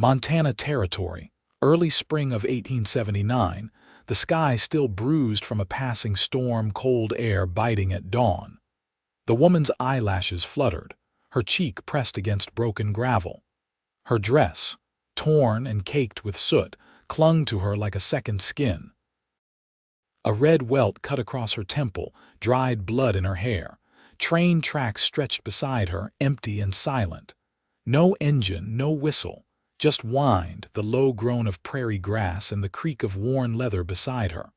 Montana Territory, early spring of 1879, the sky still bruised from a passing storm, cold air biting at dawn. The woman's eyelashes fluttered, her cheek pressed against broken gravel. Her dress, torn and caked with soot, clung to her like a second skin. A red welt cut across her temple, dried blood in her hair. Train tracks stretched beside her, empty and silent. No engine, no whistle, just whined, the low groan of prairie grass and the creak of worn leather beside her.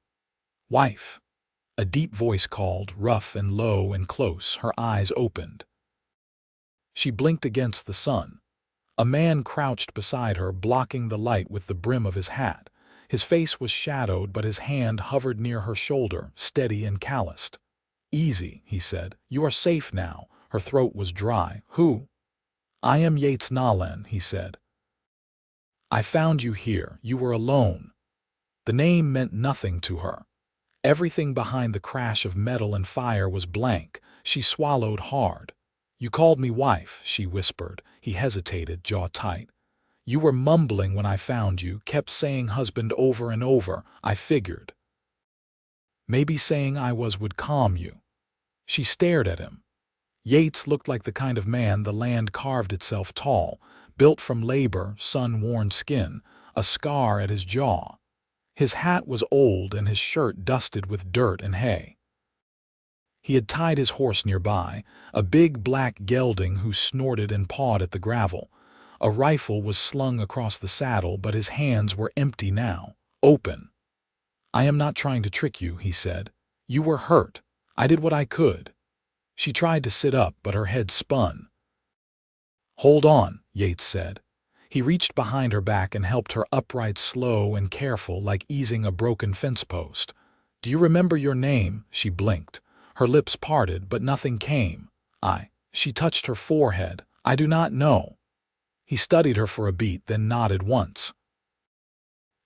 "Wife," a deep voice called, rough and low and close, her eyes opened. She blinked against the sun. A man crouched beside her, blocking the light with the brim of his hat. His face was shadowed, but his hand hovered near her shoulder, steady and calloused. "Easy," he said. "You are safe now." Her throat was dry. "Who?" "I am Yates Nahlen," he said. "I found you here. You were alone." The name meant nothing to her. Everything behind the crash of metal and fire was blank. She swallowed hard. "You called me wife," she whispered. He hesitated, jaw tight. "You were mumbling when I found you, kept saying husband over and over. I figured. Maybe saying I was would calm you." She stared at him. Yates looked like the kind of man the land carved itself tall, built from labor, sun-worn skin, a scar at his jaw. His hat was old and his shirt dusted with dirt and hay. He had tied his horse nearby, a big black gelding who snorted and pawed at the gravel. A rifle was slung across the saddle, but his hands were empty now, open. "I am not trying to trick you," he said. "You were hurt. I did what I could." She tried to sit up, but her head spun. "Hold on," Yates said. He reached behind her back and helped her upright, slow and careful, like easing a broken fence post. "Do you remember your name?" She blinked. Her lips parted, but nothing came. She touched her forehead. "I do not know." He studied her for a beat, then nodded once.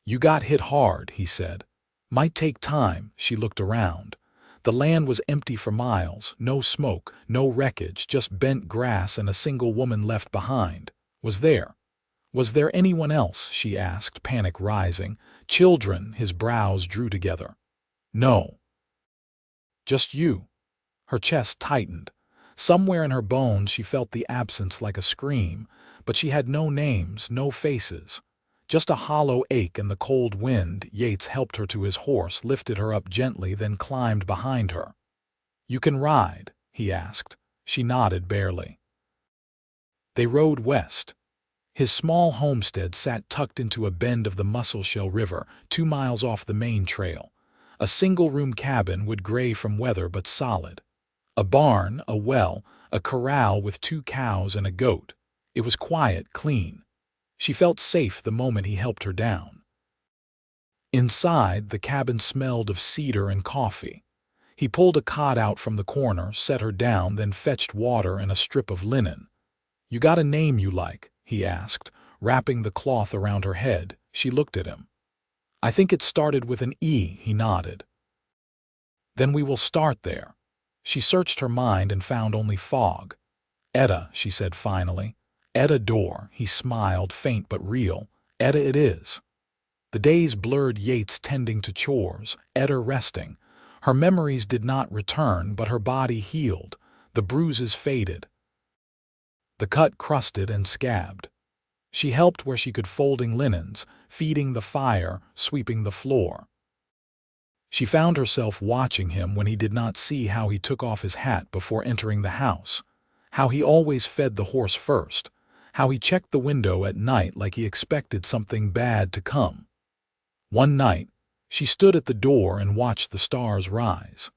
"You got hit hard," he said. "Might take time." She looked around. The land was empty for miles, no smoke, no wreckage, just bent grass and a single woman left behind. Was there anyone else? She asked, panic rising. "Children," his brows drew together. "No. Just you." Her chest tightened. Somewhere in her bones she felt the absence like a scream, but she had no names, no faces. Just a hollow ache and the cold wind. Yates helped her to his horse, lifted her up gently, then climbed behind her. "You can ride?" he asked. She nodded barely. They rode west. His small homestead sat tucked into a bend of the Musselshell River, 2 miles off the main trail. A single-room cabin, wood gray from weather but solid. A barn, a well, a corral with 2 cows and a goat. It was quiet, clean. She felt safe the moment he helped her down. Inside, the cabin smelled of cedar and coffee. He pulled a cot out from the corner, set her down, then fetched water and a strip of linen. "You got a name you like?" he asked, wrapping the cloth around her head. She looked at him. "I think it started with an E," he nodded. "Then we will start there." She searched her mind and found only fog. "Edda," she said finally. "Edda Door." He smiled, faint but real. "Edda it is." The days blurred, Yates tending to chores, Edda resting. Her memories did not return, but her body healed. The bruises faded. The cut crusted and scabbed. She helped where she could, folding linens, feeding the fire, sweeping the floor. She found herself watching him when he did not see, how he took off his hat before entering the house, how he always fed the horse first, how he checked the window at night like he expected something bad to come. One night, she stood at the door and watched the stars rise.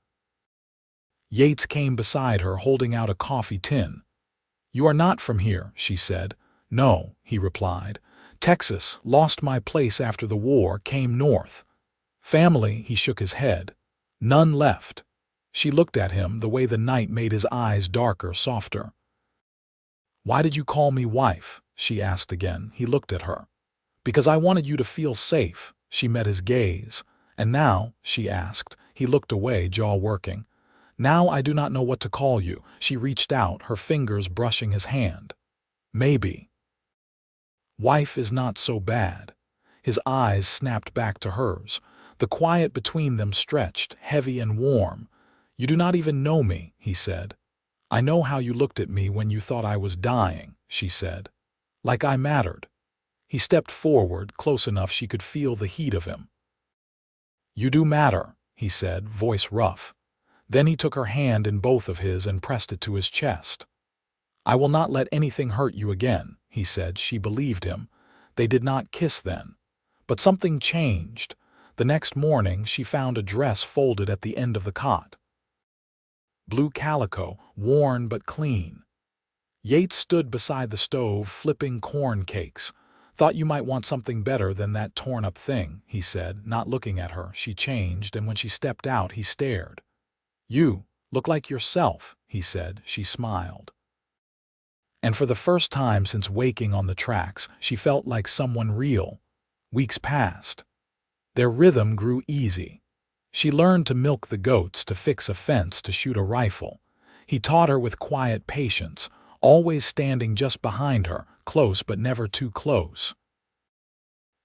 Yates came beside her, holding out a coffee tin. "You are not from here," she said. "No," he replied. "Texas, lost my place after the war, came north." "Family?" He shook his head. "None left." She looked at him, the way the night made his eyes darker, softer. "Why did you call me wife?" she asked again. He looked at her. "Because I wanted you to feel safe." She met his gaze. "And now?" she asked. He looked away, jaw working. "Now I do not know what to call you." She reached out, her fingers brushing his hand. "Maybe." Wife is not so bad. His eyes snapped back to hers. The quiet between them stretched, heavy and warm. You do not even know me, he said. I know how you looked at me when you thought I was dying, she said. Like I mattered. He stepped forward, close enough she could feel the heat of him. You do matter, he said, voice rough. Then he took her hand in both of his and pressed it to his chest. I will not let anything hurt you again, he said. She believed him. They did not kiss then. But something changed. The next morning she found a dress folded at the end of the cot. Blue calico, worn but clean. Yates stood beside the stove, flipping corn cakes. Thought you might want something better than that torn-up thing, he said, not looking at her. She changed, and when she stepped out, he stared. You look like yourself, he said. She smiled. And for the first time since waking on the tracks, she felt like someone real. Weeks passed. Their rhythm grew easy. She learned to milk the goats, to fix a fence, to shoot a rifle. He taught her with quiet patience, always standing just behind her, close but never too close.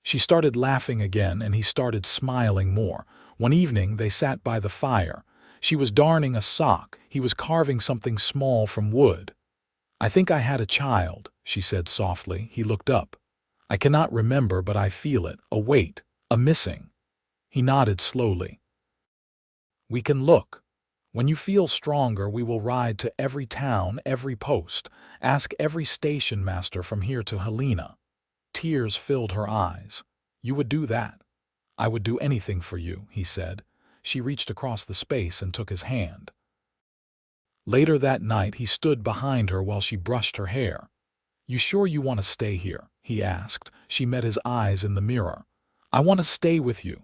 She started laughing again, and he started smiling more. One evening they sat by the fire. She was darning a sock. He was carving something small from wood. I think I had a child, she said softly. He looked up. I cannot remember, but I feel it, a weight, a missing. He nodded slowly. We can look. When you feel stronger, we will ride to every town, every post, ask every station master from here to Helena. Tears filled her eyes. You would do that? I would do anything for you, he said. She reached across the space and took his hand. Later that night, he stood behind her while she brushed her hair. You sure you want to stay here? He asked. She met his eyes in the mirror. I want to stay with you.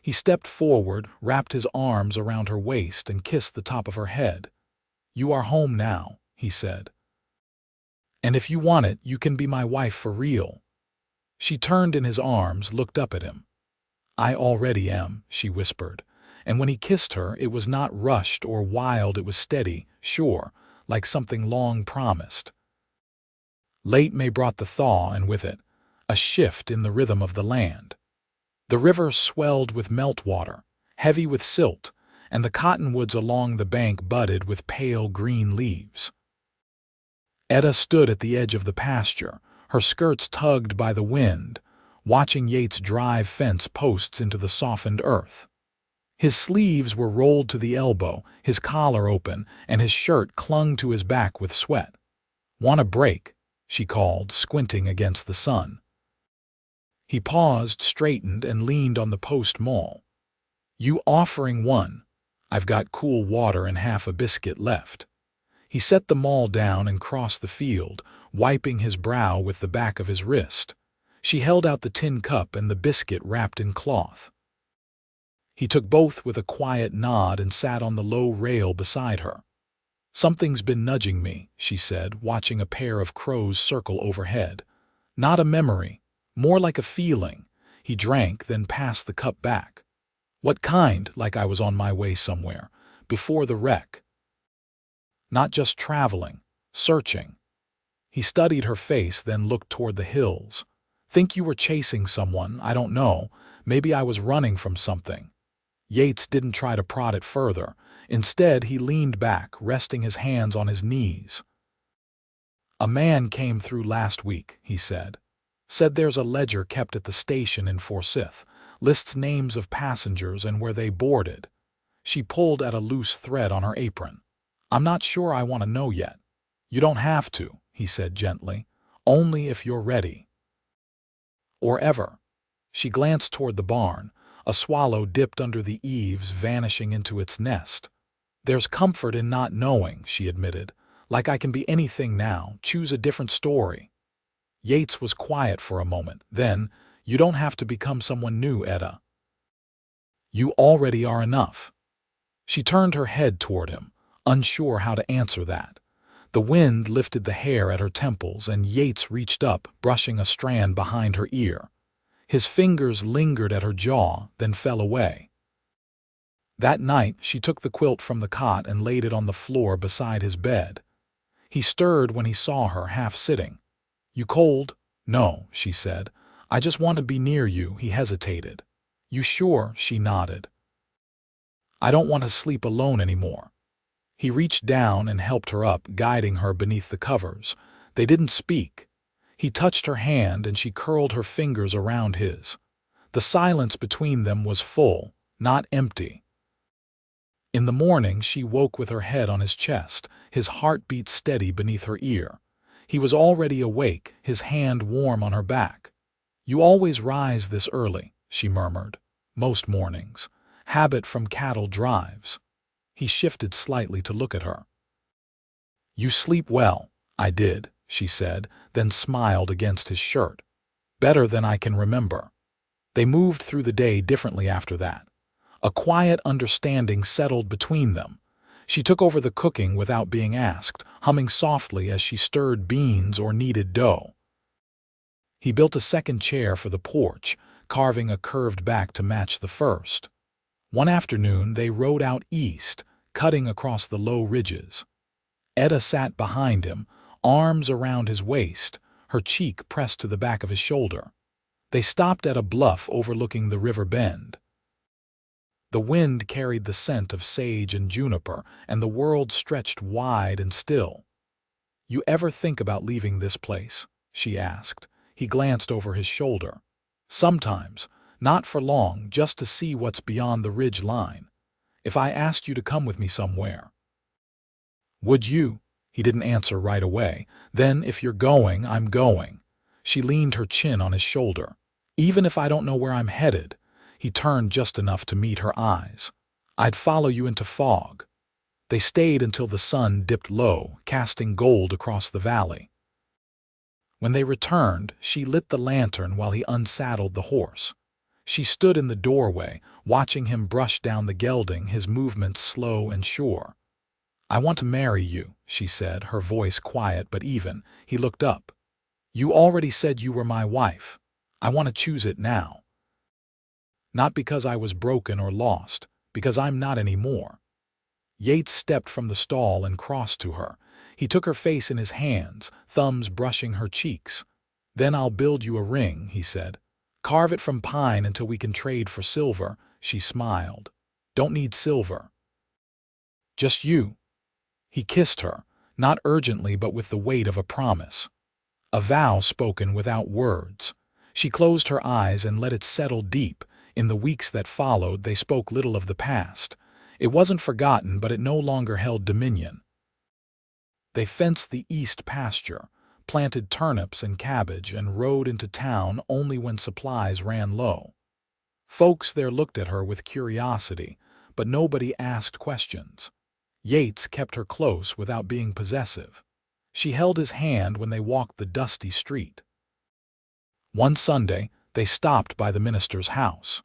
He stepped forward, wrapped his arms around her waist, and kissed the top of her head. You are home now, he said. And if you want it, you can be my wife for real. She turned in his arms, looked up at him. I already am, she whispered. And when he kissed her, it was not rushed or wild, it was steady, sure, like something long promised. Late May brought the thaw, and with it, a shift in the rhythm of the land. The river swelled with meltwater, heavy with silt, and the cottonwoods along the bank budded with pale green leaves. Edda stood at the edge of the pasture, her skirts tugged by the wind, watching Yates drive fence posts into the softened earth. His sleeves were rolled to the elbow, his collar open, and his shirt clung to his back with sweat. Want a break? She called, squinting against the sun. He paused, straightened, and leaned on the post maul. You offering one? I've got cool water and half a biscuit left. He set the maul down and crossed the field, wiping his brow with the back of his wrist. She held out the tin cup and the biscuit wrapped in cloth. He took both with a quiet nod and sat on the low rail beside her. Something's been nudging me, she said, watching a pair of crows circle overhead. Not a memory, more like a feeling. He drank, then passed the cup back. What kind? Like I was on my way somewhere, before the wreck. Not just traveling, searching. He studied her face, then looked toward the hills. Think you were chasing someone? I don't know. Maybe I was running from something. Yates didn't try to prod it further. Instead, he leaned back, resting his hands on his knees. A man came through last week, he said. Said there's a ledger kept at the station in Forsyth, lists names of passengers and where they boarded. She pulled at a loose thread on her apron. I'm not sure I want to know yet. You don't have to, he said gently. Only if you're ready. Or ever. She glanced toward the barn. A swallow dipped under the eaves, vanishing into its nest. There's comfort in not knowing, she admitted. Like I can be anything now, choose a different story. Yates was quiet for a moment. Then, you don't have to become someone new, Edda. You already are enough. She turned her head toward him, unsure how to answer that. The wind lifted the hair at her temples, and Yates reached up, brushing a strand behind her ear. His fingers lingered at her jaw, then fell away. That night, she took the quilt from the cot and laid it on the floor beside his bed. He stirred when he saw her half sitting. You cold? "No," she said. "I just want to be near you." He hesitated. "You sure?" She nodded. "I don't want to sleep alone anymore." He reached down and helped her up, guiding her beneath the covers. They didn't speak. He touched her hand and she curled her fingers around his. The silence between them was full, not empty. In the morning, she woke with her head on his chest, his heartbeat steady beneath her ear. He was already awake, his hand warm on her back. "You always rise this early," she murmured. "Most mornings. Habit from cattle drives." He shifted slightly to look at her. "You sleep well." "I did," she said, then smiled against his shirt. "Better than I can remember." They moved through the day differently after that. A quiet understanding settled between them. She took over the cooking without being asked, humming softly as she stirred beans or kneaded dough. He built a second chair for the porch, carving a curved back to match the first. One afternoon they rode out east, cutting across the low ridges. Edda sat behind him, arms around his waist, her cheek pressed to the back of his shoulder. They stopped at a bluff overlooking the river bend. The wind carried the scent of sage and juniper, and the world stretched wide and still. "You ever think about leaving this place?" she asked. He glanced over his shoulder. "Sometimes, not for long, just to see what's beyond the ridge line. If I asked you to come with me somewhere, would you?" He didn't answer right away. "Then, if you're going, I'm going." She leaned her chin on his shoulder. "Even if I don't know where I'm headed." He turned just enough to meet her eyes. "I'd follow you into fog." They stayed until the sun dipped low, casting gold across the valley. When they returned, she lit the lantern while he unsaddled the horse. She stood in the doorway, watching him brush down the gelding, his movements slow and sure. "I want to marry you," she said, her voice quiet but even. He looked up. "You already said you were my wife. I want to choose it now. Not because I was broken or lost, because I'm not anymore." Yates stepped from the stall and crossed to her. He took her face in his hands, thumbs brushing her cheeks. "Then I'll build you a ring," he said. "Carve it from pine until we can trade for silver." She smiled. "Don't need silver. Just you." He kissed her, not urgently but with the weight of a promise. A vow spoken without words. She closed her eyes and let it settle deep. In the weeks that followed, they spoke little of the past. It wasn't forgotten, but it no longer held dominion. They fenced the east pasture, planted turnips and cabbage, and rode into town only when supplies ran low. Folks there looked at her with curiosity, but nobody asked questions. Yates kept her close without being possessive. She held his hand when they walked the dusty street. One Sunday, they stopped by the minister's house.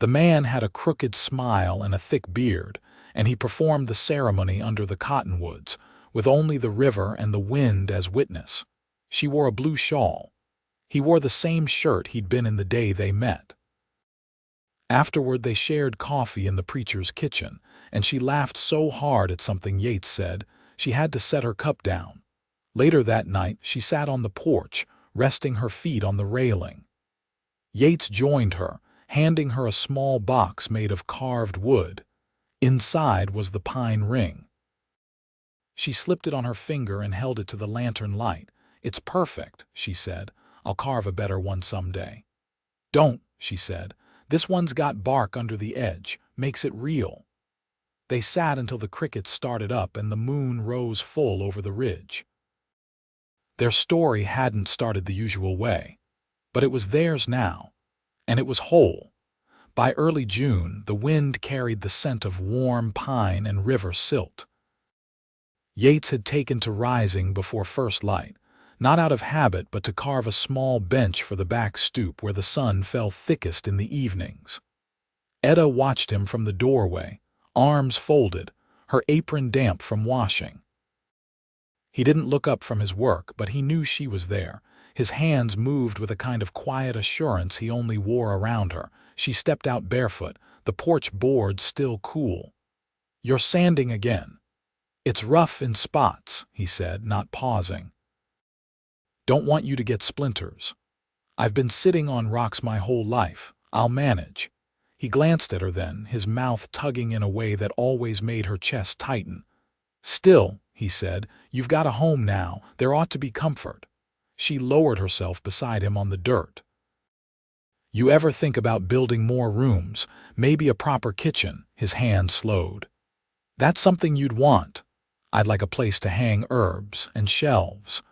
The man had a crooked smile and a thick beard, and he performed the ceremony under the cottonwoods, with only the river and the wind as witness. She wore a blue shawl. He wore the same shirt he'd been in the day they met. Afterward, they shared coffee in the preacher's kitchen, and she laughed so hard at something Yates said, she had to set her cup down. Later that night, she sat on the porch, resting her feet on the railing. Yates joined her, handing her a small box made of carved wood. Inside was the pine ring. She slipped it on her finger and held it to the lantern light. "It's perfect," she said. "I'll carve a better one someday." "Don't," she said. "This one's got bark under the edge, makes it real." They sat until the crickets started up and the moon rose full over the ridge. Their story hadn't started the usual way, but it was theirs now, and it was whole. By early June, the wind carried the scent of warm pine and river silt. Yates had taken to rising before first light, not out of habit but to carve a small bench for the back stoop where the sun fell thickest in the evenings. Edda watched him from the doorway, arms folded, her apron damp from washing. He didn't look up from his work, but he knew she was there. His hands moved with a kind of quiet assurance he only wore around her. She stepped out barefoot, the porch board still cool. "You're sanding again." "It's rough in spots," he said, not pausing. Don't want you to get splinters. I've been sitting on rocks my whole life. I'll manage." He glanced at her then, his mouth tugging in a way that always made her chest tighten. "Still," he said, "you've got a home now. There ought to be comfort." She lowered herself beside him on the dirt. "You ever think about building more rooms, maybe a proper kitchen?" His hand slowed. "That's something you'd want. I'd like a place to hang herbs and shelves.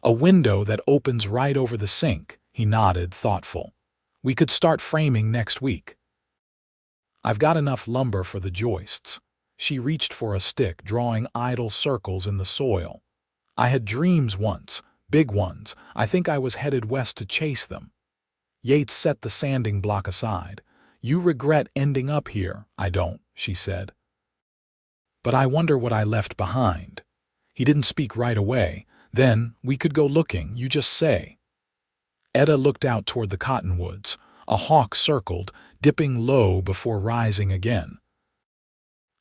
A window that opens right over the sink." He nodded, thoughtful. "We could start framing next week." "I've got enough lumber for the joists." She reached for a stick, drawing idle circles in the soil. "I had dreams once, big ones. I think I was headed west to chase them." Yates set the sanding block aside. "You regret ending up here." "I don't," she said. "But I wonder what I left behind." He didn't speak right away. "Then we could go looking, you just say." Edda looked out toward the cottonwoods. A hawk circled, dipping low before rising again.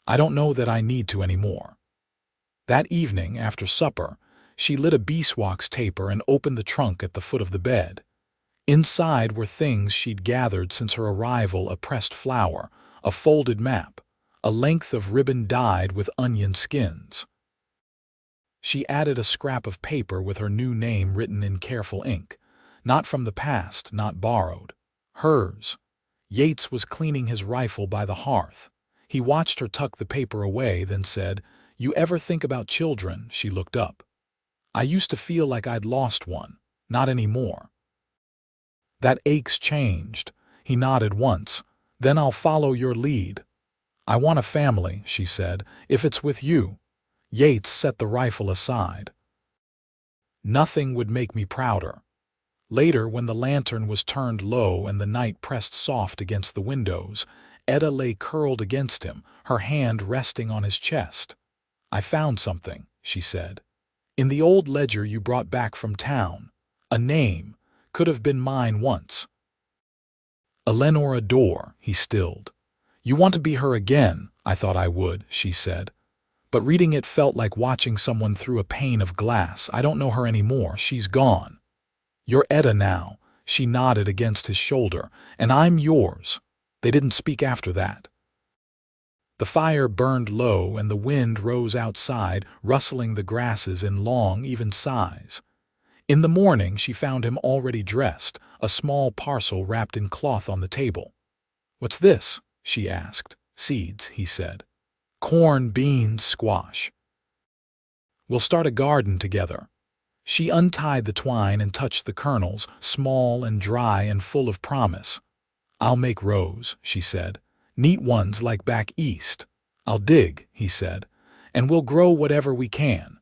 "I don't know that I need to anymore." That evening, after supper, she lit a beeswax taper and opened the trunk at the foot of the bed. Inside were things she'd gathered since her arrival: a pressed flower, a folded map, a length of ribbon dyed with onion skins. She added a scrap of paper with her new name written in careful ink. Not from the past, not borrowed. Hers. Yates was cleaning his rifle by the hearth. He watched her tuck the paper away, then said, "You ever think about children?" She looked up. "I used to feel like I'd lost one. Not anymore." "That ache's changed." He nodded once. "Then I'll follow your lead." "I want a family," she said, "if it's with you." Yates set the rifle aside. "Nothing would make me prouder." Later, when the lantern was turned low and the night pressed soft against the windows, Edda lay curled against him, her hand resting on his chest. "I found something," she said. "In the old ledger you brought back from town. A name. Could have been mine once." "Eleanor Dorr," he stilled. "You want to be her again?" "I thought I would," she said. "But reading it felt like watching someone through a pane of glass. I don't know her anymore. She's gone." "You're Edda now." She nodded against his shoulder. "And I'm yours." They didn't speak after that. The fire burned low and the wind rose outside, rustling the grasses in long, even sighs. In the morning she found him already dressed, a small parcel wrapped in cloth on the table. "What's this?" she asked. "Seeds," he said. "Corn, beans, squash. We'll start a garden together." She untied the twine and touched the kernels, small and dry and full of promise. "I'll make rows," she said. "Neat ones like back east." "I'll dig," he said, "and we'll grow whatever we can."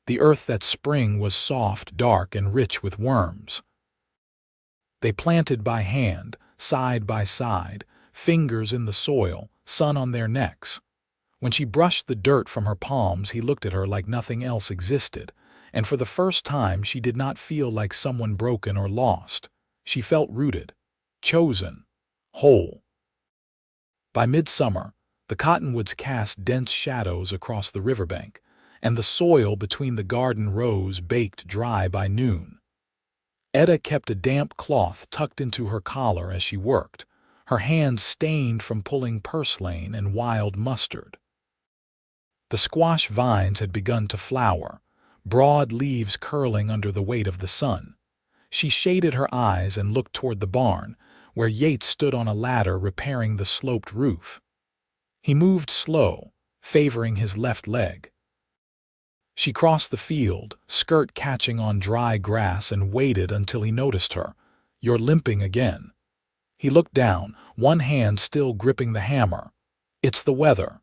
The earth that spring was soft, dark, and rich with worms. They planted by hand, side by side, fingers in the soil, sun on their necks. When she brushed the dirt from her palms, he looked at her like nothing else existed, and for the first time she did not feel like someone broken or lost. She felt rooted, chosen, whole. By midsummer, the cottonwoods cast dense shadows across the riverbank, and the soil between the garden rows baked dry by noon. Edda kept a damp cloth tucked into her collar as she worked, her hands stained from pulling purslane and wild mustard. The squash vines had begun to flower, broad leaves curling under the weight of the sun. She shaded her eyes and looked toward the barn, where Yates stood on a ladder repairing the sloped roof. He moved slow, favoring his left leg. She crossed the field, skirt catching on dry grass, and waited until he noticed her. "You're limping again." He looked down, one hand still gripping the hammer. "It's the weather.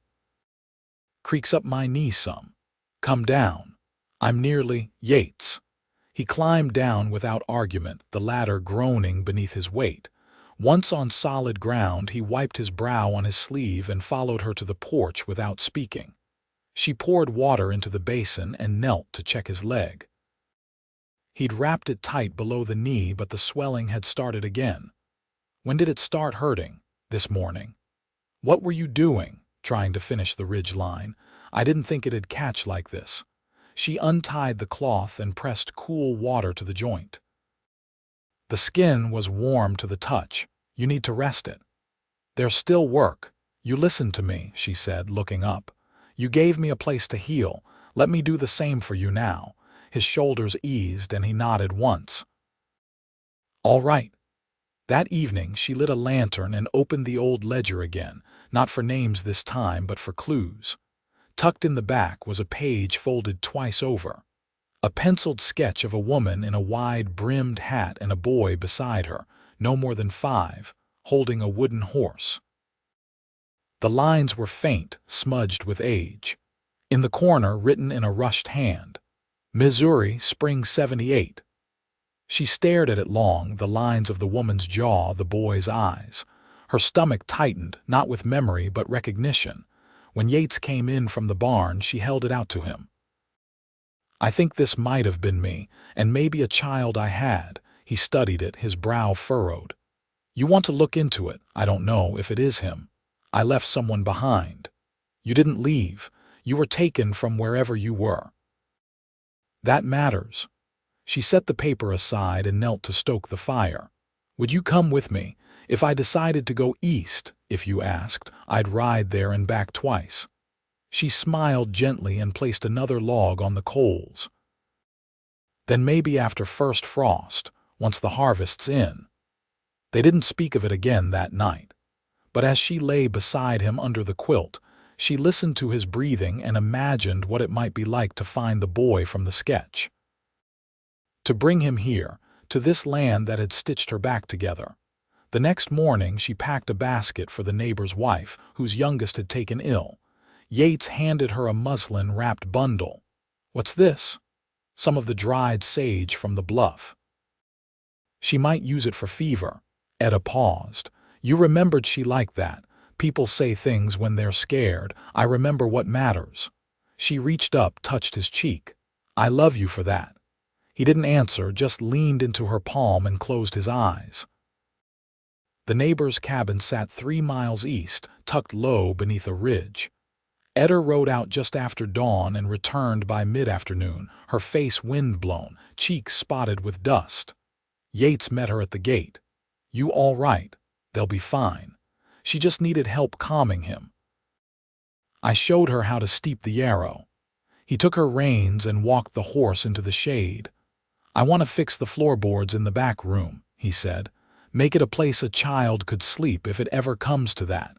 Creaks up my knee some." "Come down." "I'm nearly—" "Yates." He climbed down without argument, the ladder groaning beneath his weight. Once on solid ground, he wiped his brow on his sleeve and followed her to the porch without speaking. She poured water into the basin and knelt to check his leg. He'd wrapped it tight below the knee, but the swelling had started again. "When did it start hurting?" "This morning." "What were you doing?" "Trying to finish the ridge line. I didn't think it'd catch like this." She untied the cloth and pressed cool water to the joint. The skin was warm to the touch. You need to rest it. There's still work. You listened to me, she said, looking up. You gave me a place to heal. Let me do the same for you now. His shoulders eased and he nodded once. All right. That evening, she lit a lantern and opened the old ledger again, not for names this time, but for clues. Tucked in the back was a page folded twice over. A penciled sketch of a woman in a wide-brimmed hat and a boy beside her, no more than 5, holding a wooden horse. The lines were faint, smudged with age. In the corner, written in a rushed hand, Missouri, Spring '78. She stared at it long, the lines of the woman's jaw, the boy's eyes. Her stomach tightened, not with memory but recognition. When Yates came in from the barn, she held it out to him. I think this might have been me, and maybe a child I had. He studied it, his brow furrowed. You want to look into it. I don't know if it is him. I left someone behind. You didn't leave. You were taken from wherever you were. That matters. She set the paper aside and knelt to stoke the fire. Would you come with me? If I decided to go east, if you asked, I'd ride there and back twice. She smiled gently and placed another log on the coals. Then maybe after first frost, once the harvest's in. They didn't speak of it again that night. But as she lay beside him under the quilt, she listened to his breathing and imagined what it might be like to find the boy from the sketch. To bring him here, to this land that had stitched her back together. The next morning she packed a basket for the neighbor's wife, whose youngest had taken ill. Yates handed her a muslin-wrapped bundle. What's this? Some of the dried sage from the bluff. She might use it for fever. Edda paused. You remembered she liked that. People say things when they're scared. I remember what matters. She reached up, touched his cheek. I love you for that. He didn't answer, just leaned into her palm and closed his eyes. The neighbor's cabin sat 3 miles east, tucked low beneath a ridge. Edda rode out just after dawn and returned by mid-afternoon, her face wind-blown, cheeks spotted with dust. Yates met her at the gate. You all right? They'll be fine. She just needed help calming him. I showed her how to steep the yarrow. He took her reins and walked the horse into the shade. I want to fix the floorboards in the back room, he said. Make it a place a child could sleep if it ever comes to that.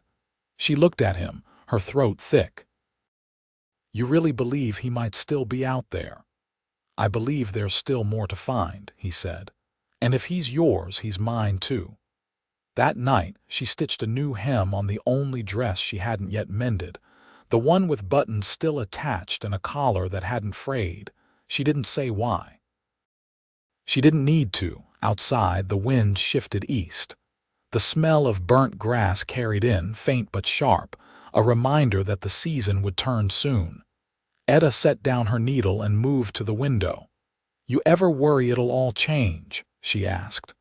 She looked at him, her throat thick. You really believe he might still be out there? I believe there's still more to find, he said. And if he's yours, he's mine too. That night, she stitched a new hem on the only dress she hadn't yet mended, the one with buttons still attached and a collar that hadn't frayed. She didn't say why. She didn't need to. Outside, the wind shifted east. The smell of burnt grass carried in, faint but sharp, a reminder that the season would turn soon. Edda set down her needle and moved to the window. You ever worry it'll all change? She asked.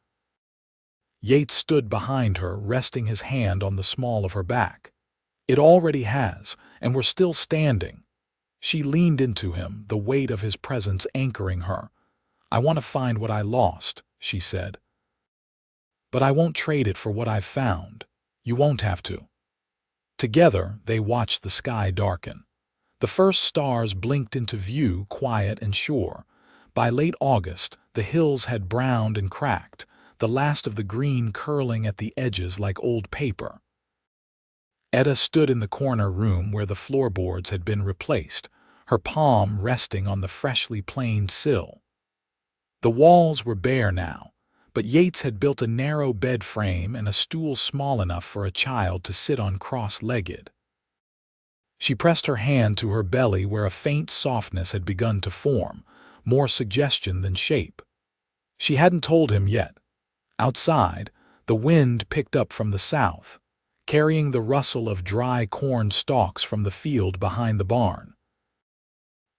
Yates stood behind her, resting his hand on the small of her back. It already has, and we're still standing. She leaned into him, the weight of his presence anchoring her. I want to find what I lost, she said. But I won't trade it for what I've found. You won't have to. Together, they watched the sky darken. The first stars blinked into view, quiet and sure. By late August, the hills had browned and cracked, the last of the green curling at the edges like old paper. Edda stood in the corner room where the floorboards had been replaced, her palm resting on the freshly planed sill. The walls were bare now, but Yates had built a narrow bed frame and a stool small enough for a child to sit on cross-legged. She pressed her hand to her belly where a faint softness had begun to form, more suggestion than shape. She hadn't told him yet. Outside, the wind picked up from the south, carrying the rustle of dry corn stalks from the field behind the barn.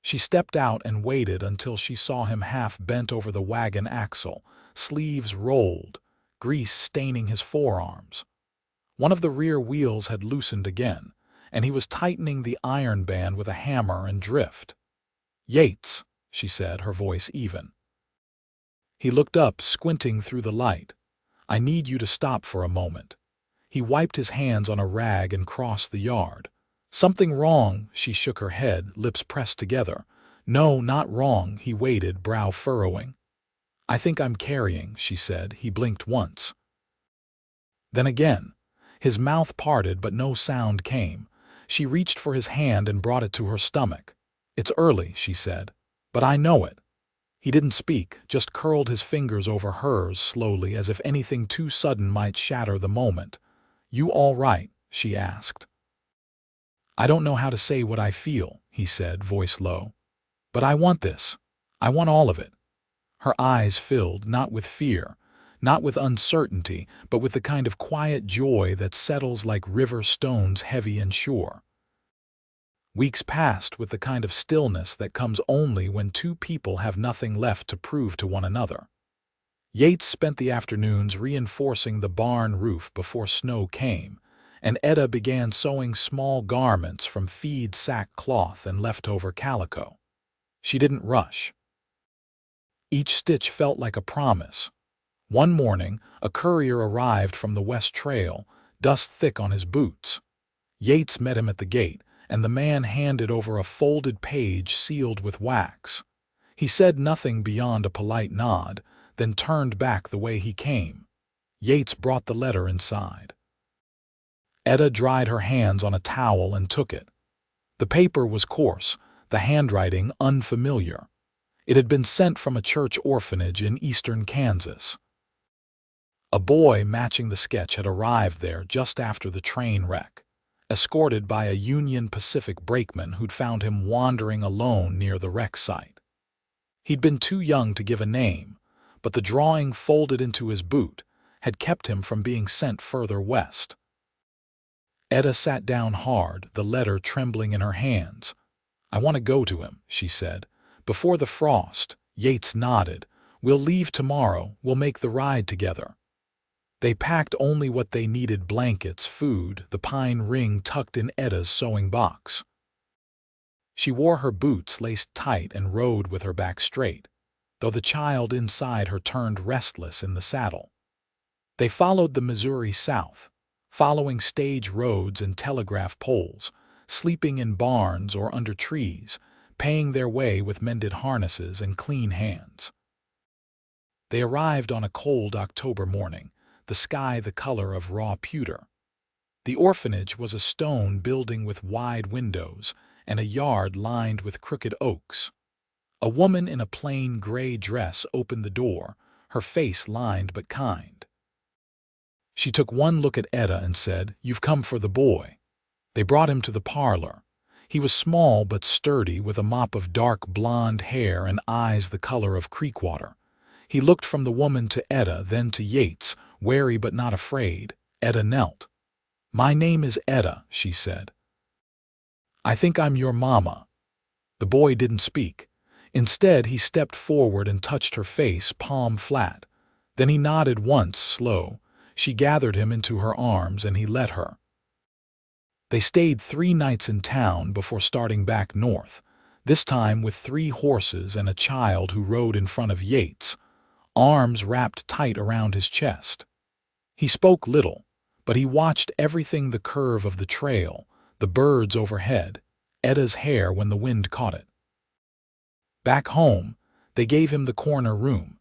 She stepped out and waited until she saw him half bent over the wagon axle, sleeves rolled, grease staining his forearms. One of the rear wheels had loosened again, and he was tightening the iron band with a hammer and drift. "Yates," she said, her voice even. He looked up, squinting through the light. "I need you to stop for a moment." He wiped his hands on a rag and crossed the yard. "Something wrong?" She shook her head, lips pressed together. "No, not wrong." He waited, brow furrowing. "I think I'm carrying," she said. He blinked once. Then again. His mouth parted, but no sound came. She reached for his hand and brought it to her stomach. "It's early," she said, "but I know it." He didn't speak, just curled his fingers over hers slowly, as if anything too sudden might shatter the moment. "You all right?" she asked. "I don't know how to say what I feel," he said, voice low. "But I want this. I want all of it." Her eyes filled, not with fear, not with uncertainty, but with the kind of quiet joy that settles like river stones, heavy and sure. Weeks passed with the kind of stillness that comes only when two people have nothing left to prove to one another. Yates spent the afternoons reinforcing the barn roof before snow came, and Edda began sewing small garments from feed sack cloth and leftover calico. She didn't rush. Each stitch felt like a promise. One morning, a courier arrived from the West Trail, dust thick on his boots. Yates met him at the gate, and the man handed over a folded page sealed with wax. He said nothing beyond a polite nod, then turned back the way he came. Yates brought the letter inside. Edda dried her hands on a towel and took it. The paper was coarse, the handwriting unfamiliar. It had been sent from a church orphanage in eastern Kansas. A boy matching the sketch had arrived there just after the train wreck, escorted by a Union Pacific brakeman who'd found him wandering alone near the wreck site. He'd been too young to give a name, but the drawing folded into his boot had kept him from being sent further west. Edda sat down hard, the letter trembling in her hands. "I want to go to him," she said. "Before the frost." Yates nodded. "We'll leave tomorrow. We'll make the ride together." They packed only what they needed: blankets, food, the pine ring tucked in Edda's sewing box. She wore her boots laced tight and rode with her back straight, though the child inside her turned restless in the saddle. They followed the Missouri south, following stage roads and telegraph poles, sleeping in barns or under trees, paying their way with mended harnesses and clean hands. They arrived on a cold October morning, the sky the color of raw pewter. The orphanage was a stone building with wide windows and a yard lined with crooked oaks. A woman in a plain gray dress opened the door, her face lined but kind. She took one look at Edda and said, "You've come for the boy." They brought him to the parlor. He was small but sturdy, with a mop of dark blonde hair and eyes the color of creek water. He looked from the woman to Edda, then to Yates, wary but not afraid. Edda knelt. "My name is Edda," she said. "I think I'm your mama." The boy didn't speak. Instead, he stepped forward and touched her face, palm flat. Then he nodded once, slow. She gathered him into her arms and he let her. They stayed 3 nights in town before starting back north, this time with 3 horses and a child who rode in front of Yates, arms wrapped tight around his chest. He spoke little, but he watched everything: the curve of the trail, the birds overhead, Edda's hair when the wind caught it. Back home, they gave him the corner room.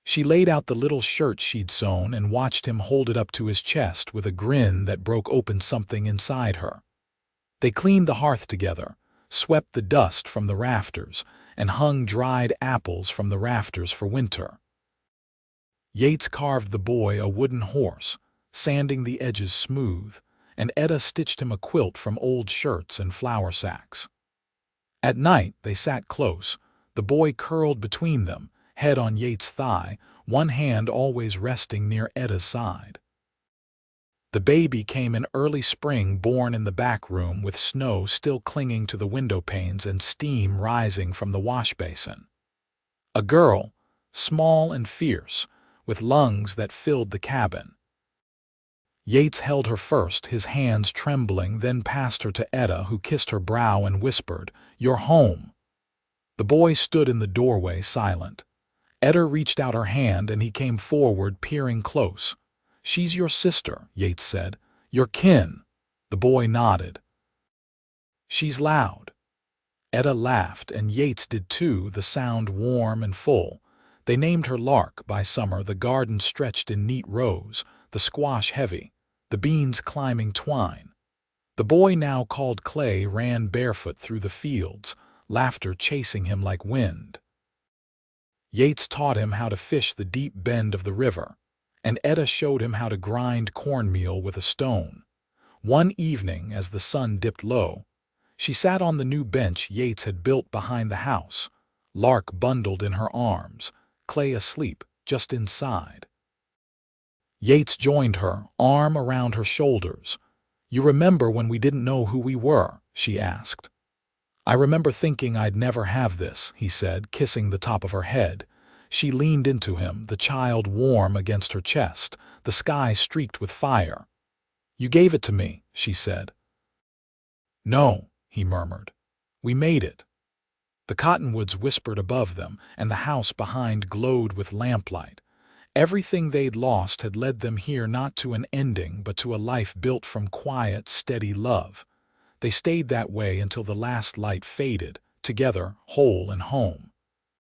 She laid out the little shirt she'd sewn and watched him hold it up to his chest with a grin that broke open something inside her. They cleaned the hearth together, swept the dust from the rafters, and hung dried apples from the rafters for winter. Yates carved the boy a wooden horse, sanding the edges smooth, and Edda stitched him a quilt from old shirts and flour sacks. At night, they sat close, the boy curled between them, head on Yates' thigh, one hand always resting near Edda's side. The baby came in early spring, born in the back room with snow still clinging to the window panes and steam rising from the wash basin. A girl, small and fierce, with lungs that filled the cabin. Yates held her first, his hands trembling, then passed her to Edda, who kissed her brow and whispered, "You're home." The boy stood in the doorway, silent. Edda reached out her hand and he came forward, peering close. "She's your sister," Yates said. "Your kin." The boy nodded. "She's loud." Edda laughed, and Yates did too, the sound warm and full. They named her Lark. By summer the garden stretched in neat rows, the squash heavy, the beans climbing twine. The boy, now called Clay, ran barefoot through the fields, laughter chasing him like wind. Yates taught him how to fish the deep bend of the river, and Edda showed him how to grind cornmeal with a stone. One evening, as the sun dipped low, she sat on the new bench Yates had built behind the house, Lark bundled in her arms, Clay asleep just inside. Yates joined her, arm around her shoulders. "You remember when we didn't know who we were?" she asked. "I remember thinking I'd never have this," he said, kissing the top of her head. She leaned into him, the child warm against her chest, the sky streaked with fire. "You gave it to me," she said. "No," he murmured. "We made it." The cottonwoods whispered above them, and the house behind glowed with lamplight. Everything they'd lost had led them here, not to an ending, but to a life built from quiet, steady love. They stayed that way until the last light faded, together, whole and home.